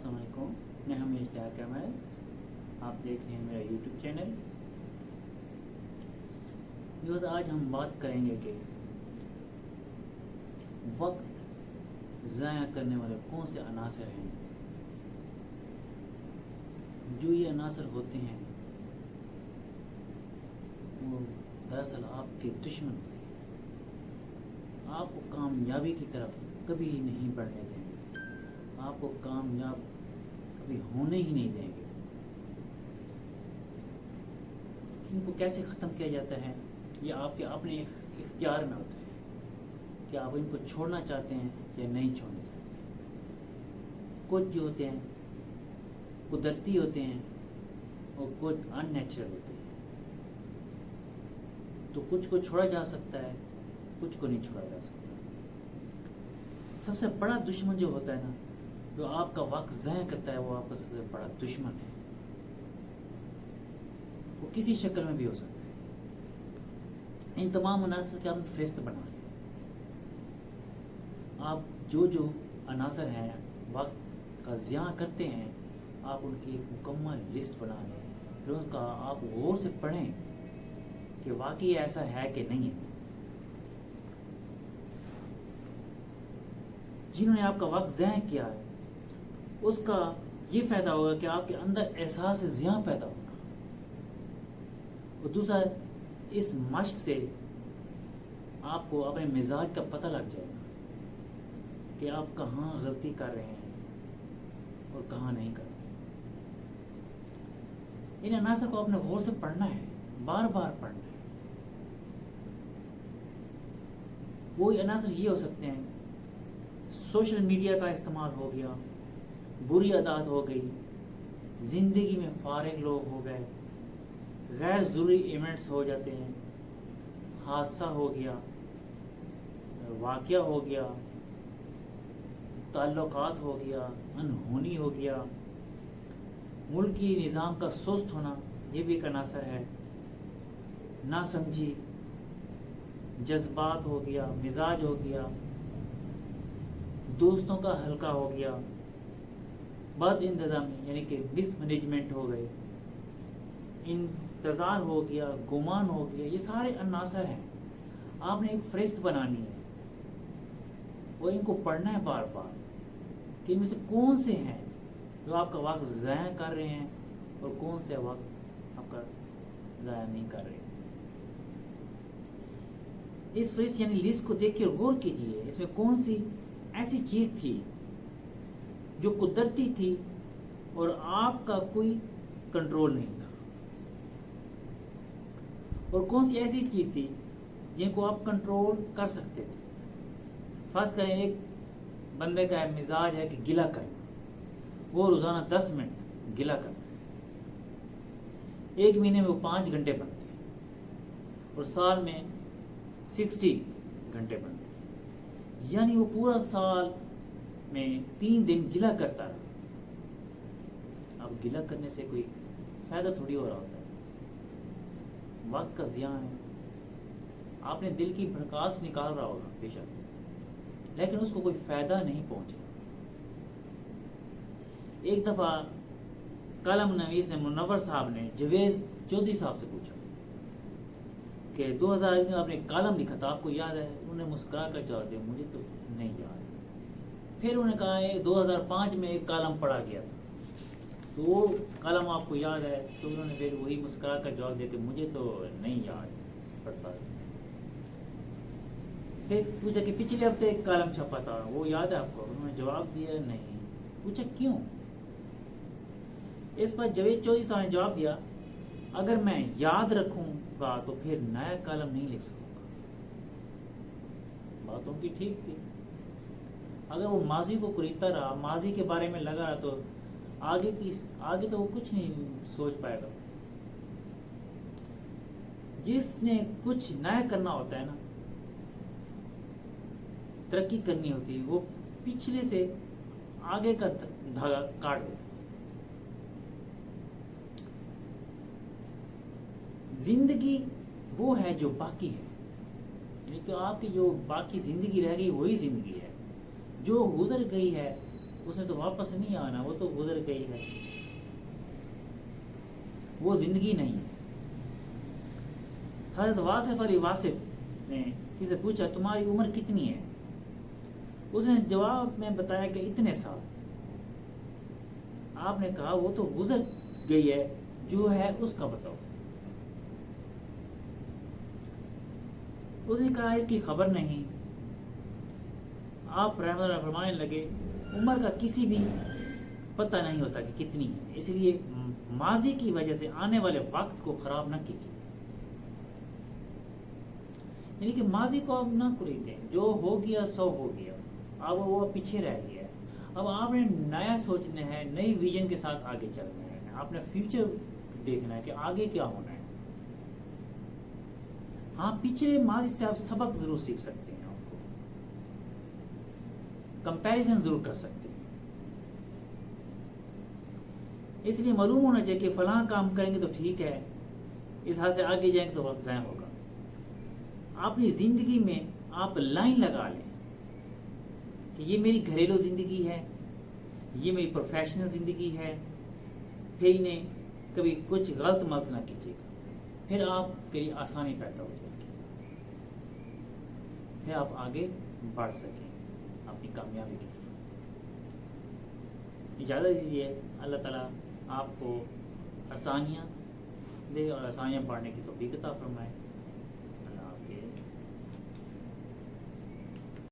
السلام علیکم، میں ہوں اشتیاق احمد، آپ دیکھ رہے ہیں میرا یوٹیوب چینل۔ آج ہم بات کریں گے کہ وقت ضائع کرنے والے کون سے عناصر ہیں۔ جو یہ عناصر ہوتے ہیں وہ دراصل آپ کے دشمن ہوتے ہیں، آپ کو کامیابی کی طرف کبھی نہیں بڑھنے دیں گے، آپ کو کامیاب کبھی ہونے ہی نہیں دیں گے۔ ان کو کیسے ختم کیا جاتا ہے یہ آپ کے اپنے اختیار میں ہوتا ہے کہ آپ ان کو چھوڑنا چاہتے ہیں یا نہیں چھوڑنا چاہتے۔ کچھ جو ہوتے ہیں قدرتی ہوتے ہیں اور کچھ ان نیچرل ہوتے ہیں، تو کچھ کو چھوڑا جا سکتا ہے، کچھ کو نہیں چھوڑا جا سکتا۔ سب سے بڑا دشمن جو ہوتا ہے نا، جو آپ کا وقت ضائع کرتا ہے، وہ آپ کا سب سے بڑا دشمن ہے۔ وہ کسی شکل میں بھی ہو سکتا ہے۔ ان تمام عناصر کا ہم فہرست بنا لیں۔ آپ جو عناصر ہیں وقت کا ضیاع کرتے ہیں، آپ ان کی ایک مکمل لسٹ بنا لیں، پھر ان کا آپ غور سے پڑھیں کہ واقعی ایسا ہے کہ نہیں ہے۔ جنہوں نے آپ کا وقت ضائع کیا ہے، اس کا یہ فائدہ ہوگا کہ آپ کے اندر احساس ضیاع پیدا ہوگا، اور دوسرا اس مشق سے آپ کو اپنے مزاج کا پتہ لگ جائے گا کہ آپ کہاں غلطی کر رہے ہیں اور کہاں نہیں کر رہے۔ ان عناصر کو اپنے غور سے پڑھنا ہے، بار بار پڑھنا ہے۔ وہ عناصر یہ ہو سکتے ہیں: سوشل میڈیا کا استعمال ہو گیا، بری عادات ہو گئی، زندگی میں فارغ لوگ ہو گئے، غیر ضروری ایونٹس ہو جاتے ہیں، حادثہ ہو گیا، واقعہ ہو گیا، تعلقات ہو گیا، انہونی ہو گیا، ملکی نظام کا سست ہونا، یہ بھی ایک عناصر ہے، ناسمجھی، جذبات ہو گیا، مزاج ہو گیا، دوستوں کا حلقہ ہو گیا، بد انتظامی یعنی کہ مس مینجمنٹ ہو گئے، انتظار ہو گیا، گمان ہو گیا۔ یہ سارے عناصر ہیں، آپ نے ایک فہرست بنانی ہے اور ان کو پڑھنا ہے بار بار کہ ان میں سے کون سے ہیں جو آپ کا وقت ضائع کر رہے ہیں اور کون سے وقت آپ کا ضائع نہیں کر رہے ہیں۔ اس فہرست یعنی لسٹ کو دیکھ کے غور کیجیے، اس میں کون سی ایسی چیز تھی جو قدرتی تھی اور آپ کا کوئی کنٹرول نہیں تھا، اور کون سی ایسی چیز تھی جن کو آپ کنٹرول کر سکتے تھے۔ فرض کریں ایک بندے کا مزاج ہے کہ گلہ کرنا، وہ روزانہ 10 منٹ گلہ کرتا ہے، ایک مہینے میں وہ 5 گھنٹے بنتے ہیں اور سال میں 60 گھنٹے بنتے ہیں، یعنی وہ پورا سال میں 3 دن گلہ کرتا رہا۔ اب گلہ کرنے سے کوئی فائدہ تھوڑی ہو رہا ہوتا ہے، وقت کا ضیاع ہے۔ آپ نے دل کی بھڑکاس نکال رہا ہوگا بے شک، لیکن اس کو کوئی فائدہ نہیں پہنچا۔ ایک دفعہ کالم نویس نے منور صاحب نے جوید چودھری صاحب سے پوچھا کہ 2000 میں آپ نے کالم لکھا تھا، آپ کو یاد ہے؟ انہوں نے مسکرا کر جواب دیا، مجھے تو نہیں یاد۔ پھر انہوں نے کہا 2005 میں ایک کالم پڑھا گیا تھا، تو وہ کالم آپ کو یاد ہے؟ تو انہوں نے پھر وہی مسکرا کر جواب دیا کہ مجھے تو نہیں یاد پڑتا۔ پھر پوچھا کہ پچھلے ہفتے ایک کالم چھپا تھا، وہ یاد ہے آپ کو؟ انہوں نے جواب دیا نہیں۔ پوچھا کیوں؟ اس پر جوید چودھری صاحب نے جواب دیا، اگر میں یاد رکھوں گا تو پھر نیا کالم نہیں لکھ سکوں گا۔ بات ان کی ٹھیک تھی، اگر وہ ماضی کو کریدتا رہا، ماضی کے بارے میں لگا رہا، تو آگے تو وہ کچھ نہیں سوچ پائے گا۔ جس نے کچھ نیا کرنا ہوتا ہے نا، ترقی کرنی ہوتی ہے، وہ پچھلے سے آگے کا دھاگا کاٹ دیتا ہے۔ زندگی وہ ہے جو باقی ہے، یعنی کہ آپ کی جو باقی زندگی رہ گئی وہی زندگی ہے، جو گزر گئی ہے اس نے تو واپس نہیں آنا، وہ تو گزر گئی ہے، وہ زندگی نہیں ہے۔ حضرت واصف علی واصف نے کسی سے پوچھا تمہاری عمر کتنی ہے؟ اس نے جواب میں بتایا کہ اتنے سال۔ آپ نے کہا وہ تو گزر گئی ہے، جو ہے اس کا بتاؤ۔ اس نے کہا اس کی خبر نہیں۔ آپ رحمۃ اللہ فرمانے لگے عمر کا کسی بھی پتہ نہیں ہوتا کہ کتنی ہے، اس لیے ماضی کی وجہ سے آنے والے وقت کو خراب نہ کیجیے، یعنی کہ ماضی کو آپ نہ خریدیں، جو ہو گیا سو ہو گیا، اب وہ پیچھے رہ گیا۔ اب آپ نے نیا سوچنا ہے، نئی ویژن کے ساتھ آگے چلنا ہے، آپ نے فیوچر دیکھنا ہے کہ آگے کیا ہونا ہے۔ ہاں پچھلے ماضی سے آپ سبق ضرور سیکھ سکتے ہیں، آپ کو کمپیریزن ضرور کر سکتے ہیں، اس لیے معلوم ہونا چاہیے کہ فلاں کام کریں گے تو ٹھیک ہے، اس حد سے آگے جائیں گے تو وقت ضائع ہوگا۔ اپنی زندگی میں آپ لائن لگا لیں کہ یہ میری گھریلو زندگی ہے، یہ میری پروفیشنل زندگی ہے، پھر انہیں کبھی کچھ غلط مت نہ کیجیے گا، پھر آپ کے لیے آسانی پیدا ہو جائے گی، پھر آپ آگے بڑھ سکیں اپنی کامیابی کی طرف۔ اجازت دیجیے، اللہ تعالیٰ آپ کو آسانیاں دے اور آسانیاں پڑھنے کی توفیق عطا فرمائے۔